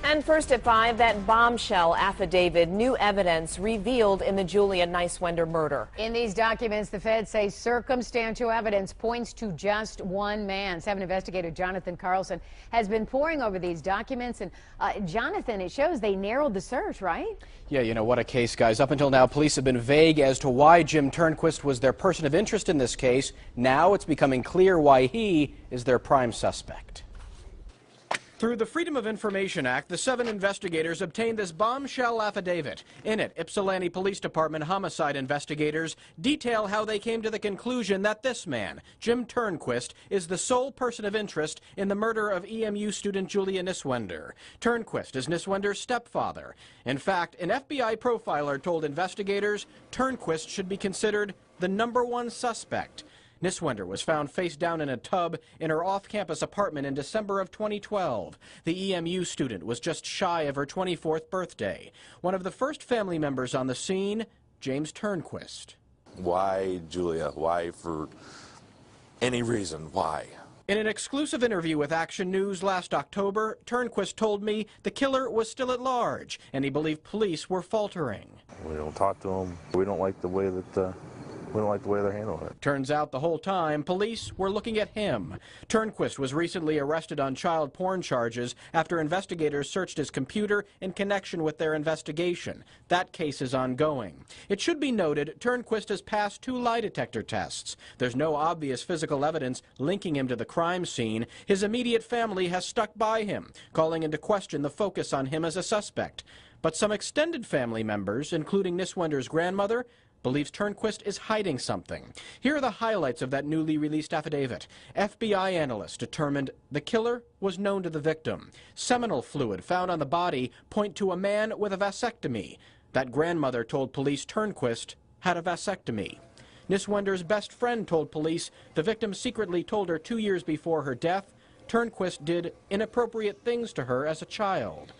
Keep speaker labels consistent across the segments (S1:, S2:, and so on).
S1: And first at 5, that bombshell affidavit, new evidence revealed in the Julia Niswender murder.
S2: In these documents, the feds say circumstantial evidence points to just one man. 7 investigator Jonathan Carlson has been poring over these documents. And Jonathan, it shows they narrowed the search, right?
S3: Yeah, you know, what a case, guys. Up until now, police have been vague as to why Jim Turnquist was their person of interest in this case. Now it's becoming clear why he is their prime suspect. Through the Freedom of Information Act, the 7 investigators obtained this bombshell affidavit. In it, Ypsilanti Police Department homicide investigators detail how they came to the conclusion that this man, Jim Turnquist, is the sole person of interest in the murder of EMU student Julia Niswender. Turnquist is Niswender's stepfather. In fact, an FBI profiler told investigators Turnquist should be considered the #1 suspect. Niswender was found face down in a tub in her off-campus apartment in December of 2012. The EMU student was just shy of her 24th birthday. One of the first family members on the scene, James Turnquist.
S4: Why, Julia? Why, for any reason? Why?
S3: In an exclusive interview with Action News last October, Turnquist told me the killer was still at large, and he believed police were faltering.
S5: We don't talk to them. We don't like the way that they're handling it.
S3: Turns out the whole time, police were looking at him. Turnquist was recently arrested on child porn charges after investigators searched his computer in connection with their investigation. That case is ongoing. It should be noted, Turnquist has passed 2 lie detector tests. There's no obvious physical evidence linking him to the crime scene. His immediate family has stuck by him, calling into question the focus on him as a suspect. But some extended family members, including Niswender's grandmother, believes Turnquist is hiding something. Here are the highlights of that newly released affidavit. FBI analysts determined the killer was known to the victim. Seminal fluid found on the body point to a man with a vasectomy. That grandmother told police Turnquist had a vasectomy. Niswender's best friend told police the victim secretly told her 2 years before her death Turnquist did inappropriate things to her as a child.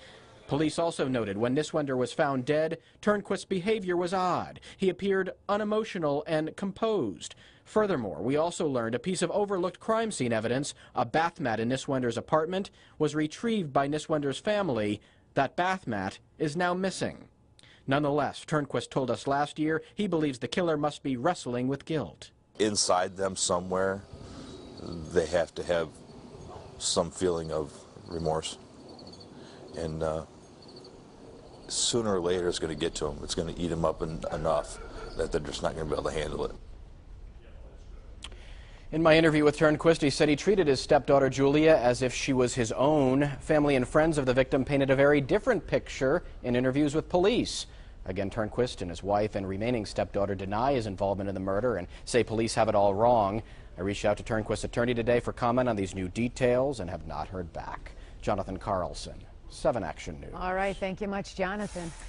S3: Police also noted when Niswender was found dead, Turnquist's behavior was odd. He appeared unemotional and composed. Furthermore, we also learned a piece of overlooked crime scene evidence, a bath mat in Niswender's apartment, was retrieved by Niswender's family. That bath mat is now missing. Nonetheless, Turnquist told us last year he believes the killer must be wrestling with guilt.
S4: Inside them somewhere, they have to have some feeling of remorse. And sooner or later it's going to get to them. It's going to eat them up enough that they're just not going to be able to handle it.
S3: In my interview with Turnquist, he said he treated his stepdaughter Julia as if she was his own. Family and friends of the victim painted a very different picture in interviews with police. Again, Turnquist and his wife and remaining stepdaughter deny his involvement in the murder and say police have it all wrong. I reached out to Turnquist's attorney today for comment on these new details and have not heard back. Jonathan Carlson, 7 Action News.
S2: All right, thank you much, Jonathan.